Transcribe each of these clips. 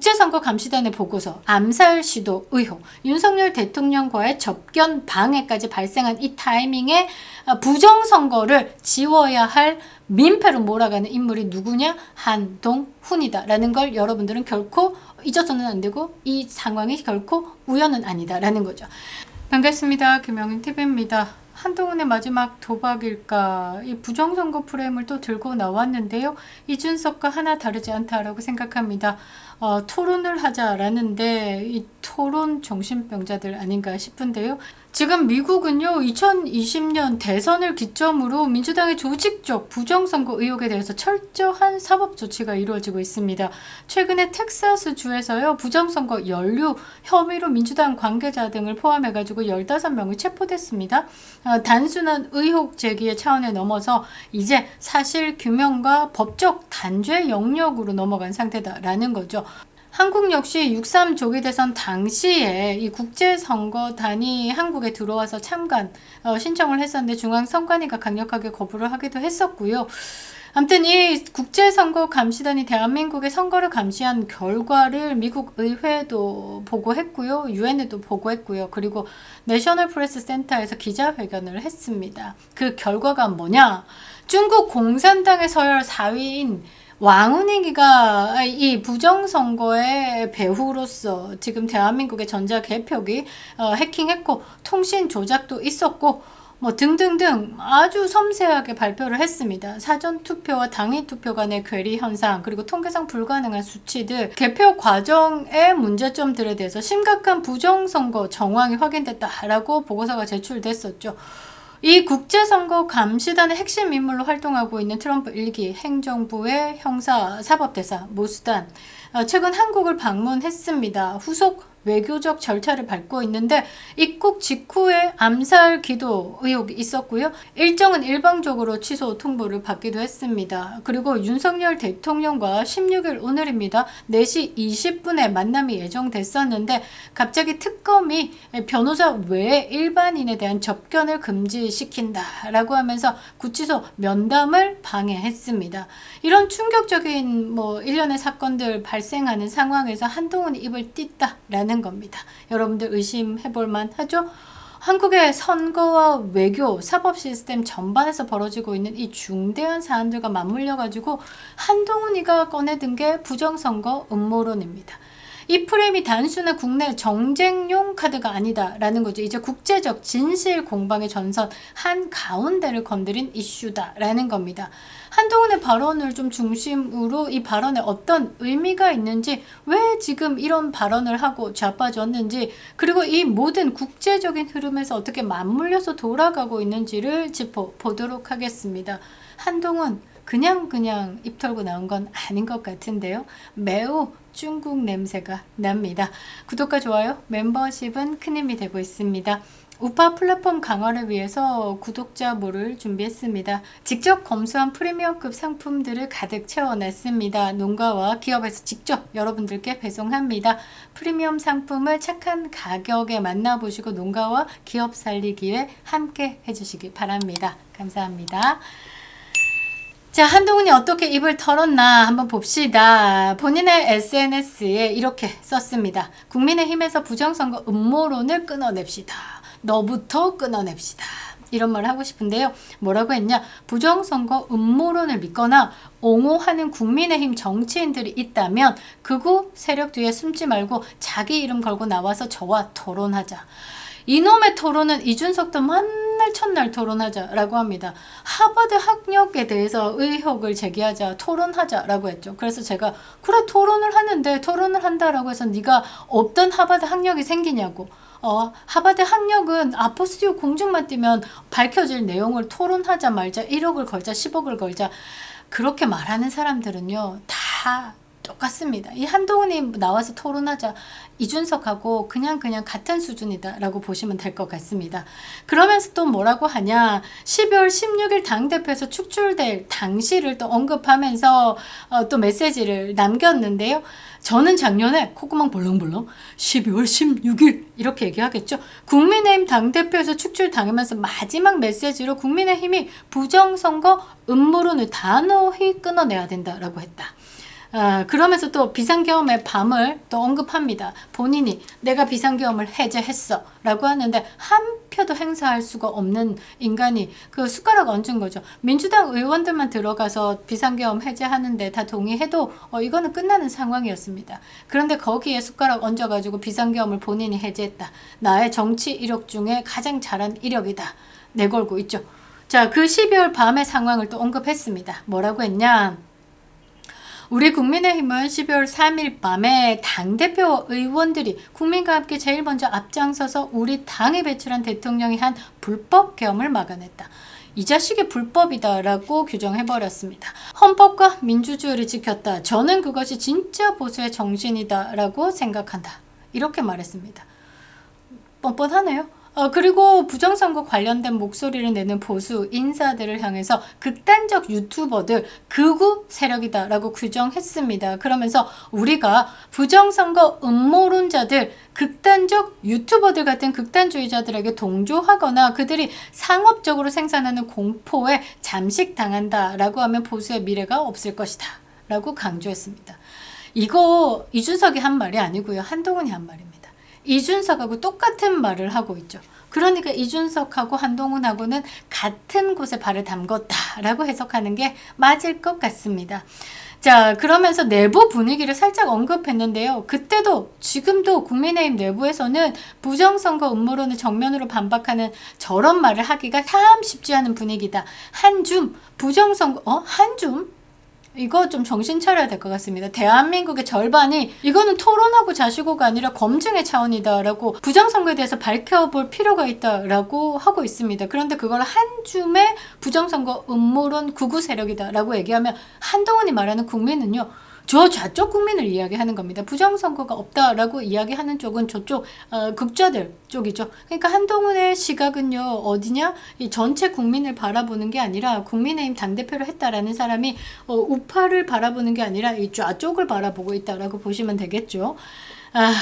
국제선거감시단의 보고서, 암살 시도 의혹, 윤석열 대통령과의 접견 방해까지 발생한 이 타이밍에 부정선거를 지워야 할 민폐로 몰아가는 인물이 누구냐? 한동훈이다 라는 걸 여러분들은 결코 잊어서는 안 되고, 이 상황이 결코 우연은 아니다 라는 거죠. 반갑습니다. 김영인TV입니다. 한동훈의 마지막 도박일까? 이 부정선거 프레임을 또 들고 나왔는데요. 이준석과 하나 다르지 않다라고 생각합니다. 토론을 하자라는데 이 토론 정신병자들 아닌가 싶은데요. 지금 미국은요, 2020년 대선을 기점으로 민주당의 조직적 부정선거 의혹에 대해서 철저한 사법 조치가 이루어지고 있습니다. 최근에 텍사스 주에서요, 부정선거 연루 혐의로 민주당 관계자 등을 포함해가지고 15명이 체포됐습니다. 단순한 의혹 제기의 차원에 넘어서 이제 사실 규명과 법적 단죄 영역으로 넘어간 상태다라는 거죠. 한국 역시 6.3 조기대선 당시에 이 국제선거단이 한국에 들어와서 참관 신청을 했었는데 중앙선관위가 강력하게 거부를 하기도 했었고요. 아무튼 이 국제선거감시단이 대한민국의 선거를 감시한 결과를 미국 의회도 보고했고요. 유엔에도 보고했고요. 그리고 내셔널 프레스 센터에서 기자회견을 했습니다. 그 결과가 뭐냐? 중국 공산당의 서열 4위인 왕은익이가 이 부정선거의 배후로서 지금 대한민국의 전자개표기 해킹했고 통신 조작도 있었고 뭐 등등등 아주 섬세하게 발표를 했습니다. 사전투표와 당일투표 간의 괴리 현상, 그리고 통계상 불가능한 수치들, 개표 과정의 문제점들에 대해서 심각한 부정선거 정황이 확인됐다라고 보고서가 제출됐었죠. 이 국제선거감시단의 핵심 인물로 활동하고 있는 트럼프 1기 행정부의 형사사법대사 모스단, 최근 한국을 방문했습니다. 후속 외교적 절차를 밟고 있는데 입국 직후에 암살 기도 의혹이 있었고요. 일정은 일방적으로 취소 통보를 받기도 했습니다. 그리고 윤석열 대통령과 16일 오늘입니다. 4시 20분에 만남이 예정됐었는데 갑자기 특검이 변호사 외 일반인에 대한 접견을 금지시킨다라고 하면서 구치소 면담을 방해했습니다. 이런 충격적인 일련의 사건들 발생하는 상황에서 한동훈이 입을 띠다라는 겁니다. 여러분들 의심해볼 만하죠? 한국의 선거와 외교, 사법 시스템 전반에서 벌어지고 있는 이 중대한 사안들과 맞물려 가지고 한동훈이가 꺼내든 게 부정선거 음모론입니다. 이 프레임이 단순한 국내 정쟁용 카드가 아니다라는 거죠. 이제 국제적 진실 공방의 전선 한가운데를 건드린 이슈다라는 겁니다. 한동훈의 발언을 좀 중심으로 이 발언에 어떤 의미가 있는지, 왜 지금 이런 발언을 하고 자빠졌는지, 그리고 이 모든 국제적인 흐름에서 어떻게 맞물려서 돌아가고 있는지를 짚어보도록 하겠습니다. 한동훈 그냥 입 털고 나온 건 아닌 것 같은데요. 매우 중국 냄새가 납니다. 구독과 좋아요, 멤버십은 큰 힘이 되고 있습니다. 우파 플랫폼 강화를 위해서 구독자몰을 준비했습니다. 직접 검수한 프리미엄급 상품들을 가득 채워놨습니다. 농가와 기업에서 직접 여러분들께 배송합니다. 프리미엄 상품을 착한 가격에 만나보시고 농가와 기업 살리기에 함께 해주시기 바랍니다. 감사합니다. 자, 한동훈이 어떻게 입을 털었나 한번 봅시다. 본인의 SNS에 이렇게 썼습니다. 국민의힘에서 부정선거 음모론을 끊어냅시다. 너부터 끊어냅시다. 이런 말을 하고 싶은데요. 뭐라고 했냐? 부정선거 음모론을 믿거나 옹호하는 국민의힘 정치인들이 있다면 극우 세력 뒤에 숨지 말고 자기 이름 걸고 나와서 저와 토론하자. 이놈의 토론은 이준석도 만날 첫날 토론하자라고 합니다. 하버드 학력에 대해서 의혹을 제기하자, 토론하자라고 했죠. 그래서 제가 그래 토론을 하는데 토론을 한다라고 해서 네가 없던 하버드 학력이 생기냐고. 하버드 학력은 아포스티오 공중만 띄면 밝혀질 내용을 토론하자 말자, 1억을 걸자 10억을 걸자, 그렇게 말하는 사람들은요 다 똑같습니다. 이 한동훈이 나와서 토론하자, 이준석하고 그냥 같은 수준이다 라고 보시면 될 것 같습니다. 그러면서 또 뭐라고 하냐, 12월 16일 당대표에서 축출될 당시를 또 언급하면서 또 메시지를 남겼는데요. 저는 작년에 콧구멍 벌렁벌렁 12월 16일 이렇게 얘기하겠죠. 국민의힘 당대표에서 축출당하면서 마지막 메시지로 국민의힘이 부정선거 음모론을 단호히 끊어내야 된다라고 했다. 그러면서 또 비상계엄의 밤을 또 언급합니다. 본인이 내가 비상계엄을 해제했어 라고 하는데 한 표도 행사할 수가 없는 인간이 그 숟가락 얹은 거죠. 민주당 의원들만 들어가서 비상계엄 해제하는데 다 동의해도 이거는 끝나는 상황이었습니다. 그런데 거기에 숟가락 얹어가지고 비상계엄을 본인이 해제했다. 나의 정치 이력 중에 가장 잘한 이력이다. 내걸고 있죠. 자, 그 12월 밤의 상황을 또 언급했습니다. 뭐라고 했냐? 우리 국민의힘은 12월 3일 밤에 당대표 의원들이 국민과 함께 제일 먼저 앞장서서 우리 당이 배출한 대통령이 한 불법 계엄을 막아냈다. 이 자식이 불법이다라고 규정해버렸습니다. 헌법과 민주주의를 지켰다. 저는 그것이 진짜 보수의 정신이다라고 생각한다. 이렇게 말했습니다. 뻔뻔하네요. 그리고 부정선거 관련된 목소리를 내는 보수 인사들을 향해서 극단적 유튜버들 극우 세력이다라고 규정했습니다. 그러면서 우리가 부정선거 음모론자들 극단적 유튜버들 같은 극단주의자들에게 동조하거나 그들이 상업적으로 생산하는 공포에 잠식당한다라고 하면 보수의 미래가 없을 것이다 라고 강조했습니다. 이거 이준석이 한 말이 아니고요. 한동훈이 한 말입니다. 이준석하고 똑같은 말을 하고 있죠. 그러니까 이준석하고 한동훈하고는 같은 곳에 발을 담궜다라고 해석하는 게 맞을 것 같습니다. 자, 그러면서 내부 분위기를 살짝 언급했는데요. 그때도 지금도 국민의힘 내부에서는 부정선거 음모론을 정면으로 반박하는 저런 말을 하기가 참 쉽지 않은 분위기다. 한줌 부정선거 한줌? 이거 좀 정신 차려야 될 것 같습니다. 대한민국의 절반이 이거는 토론하고 자시고가 아니라 검증의 차원이다라고 부정선거에 대해서 밝혀볼 필요가 있다라고 하고 있습니다. 그런데 그걸 한 줌의 부정선거 음모론 극우 세력이다라고 얘기하면 한동훈이 말하는 국민은요. 저 좌쪽 국민을 이야기하는 겁니다. 부정선거가 없다라고 이야기하는 쪽은 저쪽 극좌들 쪽이죠. 그러니까 한동훈의 시각은요. 어디냐? 이 전체 국민을 바라보는 게 아니라 국민의힘 당대표를 했다라는 사람이 우파를 바라보는 게 아니라 이 좌쪽을 바라보고 있다라고 보시면 되겠죠.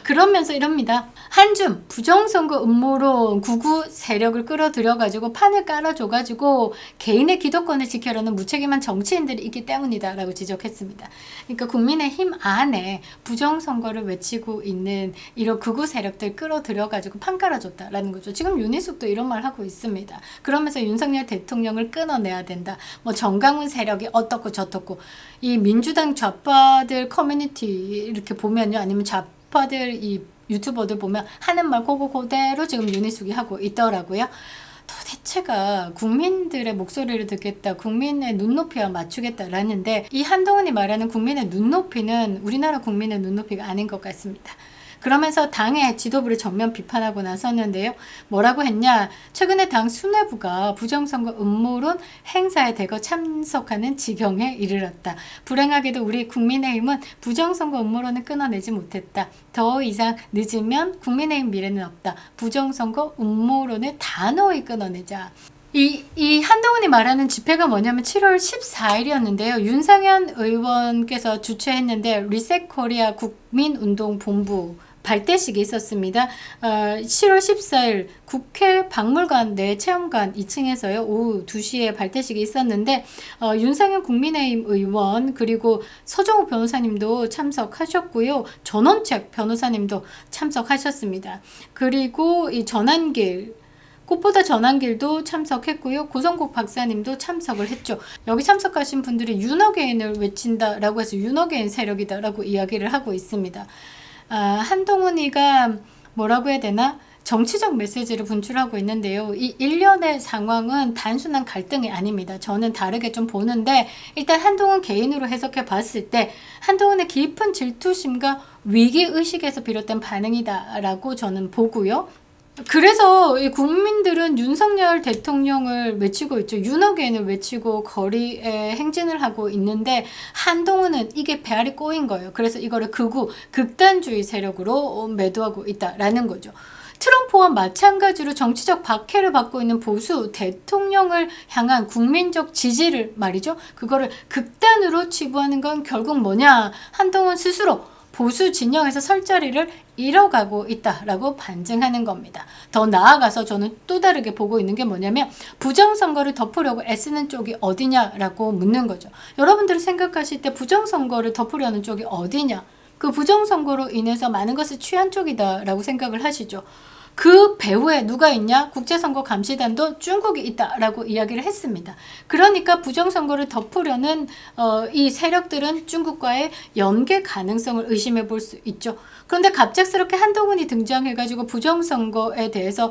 그러면서 이럽니다. 한줌 부정선거 음모론 극우 세력을 끌어들여가지고 판을 깔아줘가지고 개인의 기득권을 지켜라는 무책임한 정치인들이 있기 때문이다 라고 지적했습니다. 그러니까 국민의힘 안에 부정선거를 외치고 있는 이런 극우 세력들 끌어들여가지고 판 깔아줬다라는 거죠. 지금 윤희숙도 이런 말 하고 있습니다. 그러면서 윤석열 대통령을 끊어내야 된다. 뭐 정강훈 세력이 어떻고 저떻고 이 민주당 좌파들 커뮤니티 이렇게 보면요. 아니면 좌파들 이 유튜버들 보면 하는 말 그대로 지금 윤희숙이 하고 있더라고요. 도대체가 국민들의 목소리를 듣겠다, 국민의 눈높이와 맞추겠다라는데 이 한동훈이 말하는 국민의 눈높이는 우리나라 국민의 눈높이가 아닌 것 같습니다. 그러면서 당의 지도부를 전면 비판하고 나섰는데요. 뭐라고 했냐? 최근에 당 수뇌부가 부정선거 음모론 행사에 대거 참석하는 지경에 이르렀다. 불행하게도 우리 국민의힘은 부정선거 음모론을 끊어내지 못했다. 더 이상 늦으면 국민의힘 미래는 없다. 부정선거 음모론을 단호히 끊어내자. 이 한동훈이 말하는 집회가 뭐냐면 7월 14일이었는데요. 윤상현 의원께서 주최했는데 리셋코리아 국민운동본부 발대식이 있었습니다. 7월 14일 국회 박물관 내 체험관 2층에서요. 오후 2시에 발대식이 있었는데 윤상현 국민의힘 의원 그리고 서정우 변호사님도 참석하셨고요. 전원책 변호사님도 참석하셨습니다. 그리고 이 전한길 꽃보다 전한길도 참석했고요. 고성국 박사님도 참석을 했죠. 여기 참석하신 분들이 윤어게인을 외친다라고 해서 윤어게인 세력이다라고 이야기를 하고 있습니다. 한동훈이가 뭐라고 해야 되나? 정치적 메시지를 분출하고 있는데요. 이 일련의 상황은 단순한 갈등이 아닙니다. 저는 다르게 좀 보는데 일단 한동훈 개인으로 해석해 봤을 때 한동훈의 깊은 질투심과 위기의식에서 비롯된 반응이다라고 저는 보고요. 그래서 이 국민들은 윤석열 대통령을 외치고 있죠. 윤어게인을 외치고 거리에 행진을 하고 있는데 한동훈은 이게 배알이 꼬인 거예요. 그래서 이거를 극우 극단주의 세력으로 매도하고 있다라는 거죠. 트럼프와 마찬가지로 정치적 박해를 받고 있는 보수 대통령을 향한 국민적 지지를 말이죠. 그거를 극단으로 치부하는 건 결국 뭐냐? 한동훈 스스로 보수 진영에서 설 자리를 잃어가고 있다라고 반증하는 겁니다. 더 나아가서 저는 또 다르게 보고 있는 게 뭐냐면 부정선거를 덮으려고 애쓰는 쪽이 어디냐라고 묻는 거죠. 여러분들이 생각하실 때 부정선거를 덮으려는 쪽이 어디냐? 그 부정선거로 인해서 많은 것을 취한 쪽이다라고 생각을 하시죠. 그 배후에 누가 있냐? 국제선거감시단도 중국이 있다라고 이야기를 했습니다. 그러니까 부정선거를 덮으려는 이 세력들은 중국과의 연계 가능성을 의심해 볼 수 있죠. 그런데 갑작스럽게 한동훈이 등장해가지고 부정선거에 대해서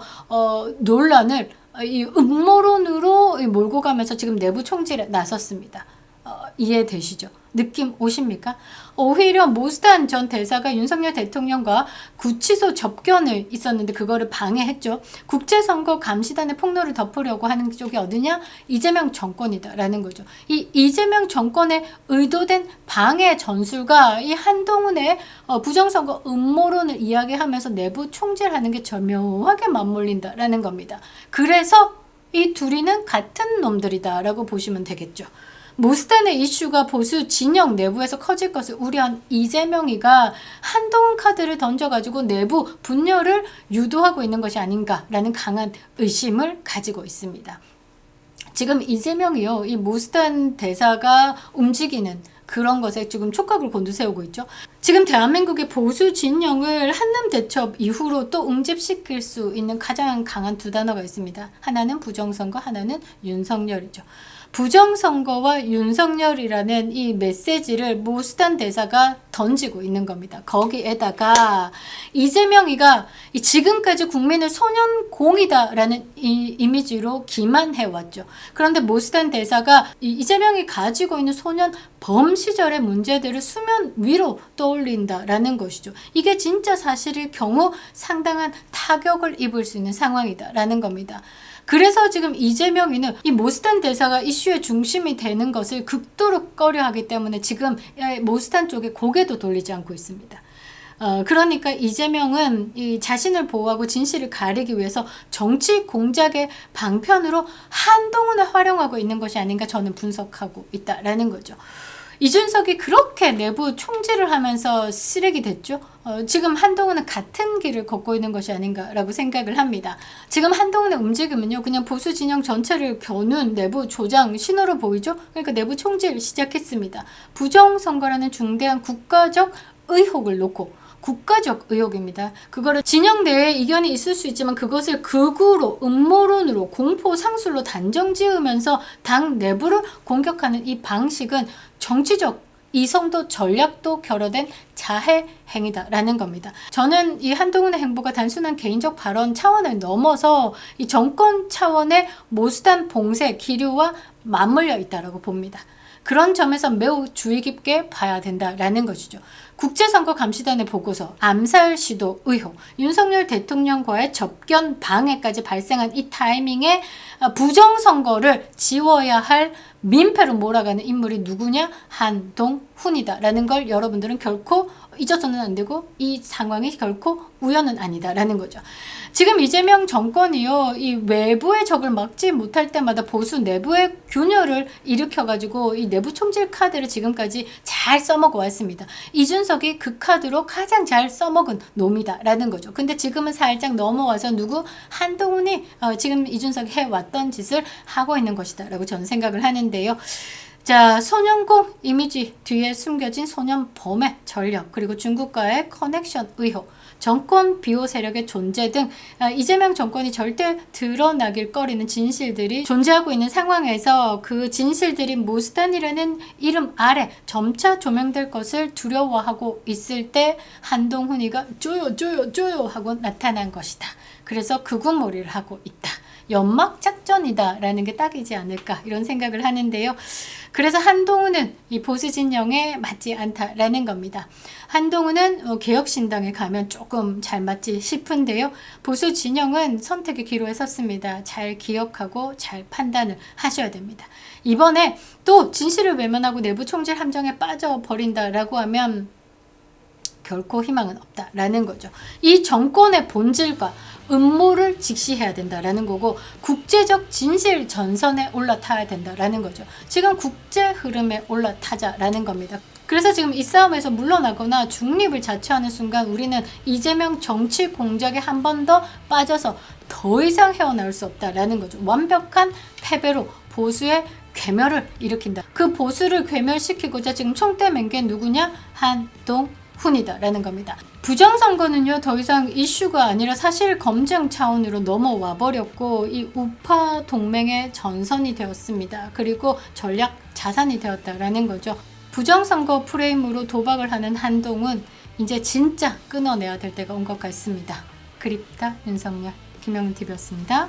논란을 이 음모론으로 몰고 가면서 지금 내부 총질에 나섰습니다. 이해되시죠? 느낌 오십니까? 오히려 모스탄 전 대사가 윤석열 대통령과 구치소 접견을 있었는데 그거를 방해했죠. 국제선거 감시단의 폭로를 덮으려고 하는 쪽이 어디냐? 이재명 정권이다라는 거죠. 이 이재명 정권의 의도된 방해 전술과 이 한동훈의 부정선거 음모론을 이야기하면서 내부 총질하는 게 절묘하게 맞물린다라는 겁니다. 그래서 이 둘이는 같은 놈들이다라고 보시면 되겠죠. 모스탄의 이슈가 보수 진영 내부에서 커질 것을 우려한 이재명이가 한동훈 카드를 던져가지고 내부 분열을 유도하고 있는 것이 아닌가라는 강한 의심을 가지고 있습니다. 지금 이재명이요, 이 모스탄 대사가 움직이는 그런 것에 지금 촉각을 곤두세우고 있죠. 지금 대한민국의 보수 진영을 한남 대첩 이후로 또 응집시킬 수 있는 가장 강한 두 단어가 있습니다. 하나는 부정선거, 하나는 윤석열이죠. 부정선거와 윤석열이라는 이 메시지를 모스탄 대사가 던지고 있는 겁니다. 거기에다가 이재명이가 지금까지 국민을 소년공이다라는 이 이미지로 기만해왔죠. 그런데 모스탄 대사가 이재명이 가지고 있는 소년 범 시절의 문제들을 수면 위로 떠올린다라는 것이죠. 이게 진짜 사실일 경우 상당한 타격을 입을 수 있는 상황이다라는 겁니다. 그래서 지금 이재명이는 이 모스탄 대사가 이슈의 중심이 되는 것을 극도로 꺼려하기 때문에 지금 모스탄 쪽에 고개도 돌리지 않고 있습니다. 그러니까 이재명은 이 자신을 보호하고 진실을 가리기 위해서 정치 공작의 방편으로 한동훈을 활용하고 있는 것이 아닌가 저는 분석하고 있다라는 거죠. 이준석이 그렇게 내부 총질을 하면서 쓰레기 됐죠. 지금 한동훈은 같은 길을 걷고 있는 것이 아닌가라고 생각을 합니다. 지금 한동훈의 움직임은요, 그냥 보수 진영 전체를 겨눈 내부 조장 신호로 보이죠. 그러니까 내부 총질 시작했습니다. 부정선거라는 중대한 국가적 의혹을 놓고, 국가적 의혹입니다. 그거를 진영 내에 이견이 있을 수 있지만 그것을 극우로, 음모론으로, 공포 상술로 단정 지으면서 당 내부를 공격하는 이 방식은 정치적 이성도 전략도 결여된 자해 행위다라는 겁니다. 저는 이 한동훈의 행보가 단순한 개인적 발언 차원을 넘어서 이 정권 차원의 모수단 봉쇄, 기류와 맞물려 있다라고 봅니다. 그런 점에서 매우 주의 깊게 봐야 된다라는 것이죠. 국제선거감시단의 보고서, 암살 시도 의혹, 윤석열 대통령과의 접견 방해까지 발생한 이 타이밍에 부정선거를 지워야 할 민폐로 몰아가는 인물이 누구냐? 한동훈이다라는 걸 여러분들은 결코 잊어서는 안 되고 이 상황이 결코 우연은 아니다라는 거죠. 지금 이재명 정권이요, 이 외부의 적을 막지 못할 때마다 보수 내부의 균열을 일으켜가지고 이 내부 총질 카드를 지금까지 잘 써먹어 왔습니다. 이준석이 그 카드로 가장 잘 써먹은 놈이다라는 거죠. 근데 지금은 살짝 넘어와서 누구? 한동훈이 지금 이준석이 해왔던 짓을 하고 있는 것이다라고 저는 생각을 하는데요. 자, 소년공 이미지 뒤에 숨겨진 소년범의 전력, 그리고 중국과의 커넥션 의혹, 정권 비호 세력의 존재 등 이재명 정권이 절대 드러나길 꺼리는 진실들이 존재하고 있는 상황에서 그 진실들이 모스탄이라는 이름 아래 점차 조명될 것을 두려워하고 있을 때 한동훈이가 쪼요 하고 나타난 것이다. 그래서 극우몰이를 하고 있다. 연막 작전이다라는 게 딱이지 않을까 이런 생각을 하는데요. 그래서 한동훈은 이 보수 진영에 맞지 않다라는 겁니다. 한동훈은 개혁신당에 가면 조금 잘 맞지 싶은데요. 보수 진영은 선택의 기로에 섰습니다. 잘 기억하고 잘 판단을 하셔야 됩니다. 이번에 또 진실을 외면하고 내부 총질 함정에 빠져버린다라고 하면 결코 희망은 없다라는 거죠. 이 정권의 본질과 음모를 직시해야 된다라는 거고 국제적 진실 전선에 올라타야 된다라는 거죠. 지금 국제 흐름에 올라타자라는 겁니다. 그래서 지금 이 싸움에서 물러나거나 중립을 자처하는 순간 우리는 이재명 정치 공작에 한 번 더 빠져서 더 이상 헤어나올 수 없다라는 거죠. 완벽한 패배로 보수의 괴멸을 일으킨다. 그 보수를 괴멸시키고자 지금 총대 맨 게 누구냐? 한동훈이다라는 겁니다. 부정선거는요 더 이상 이슈가 아니라 사실 검증 차원으로 넘어와 버렸고 이 우파 동맹의 전선이 되었습니다. 그리고 전략 자산이 되었다라는 거죠. 부정선거 프레임으로 도박을 하는 한동훈 이제 진짜 끊어내야 될 때가 온 것 같습니다. 그립다 윤석열, 김영훈TV였습니다.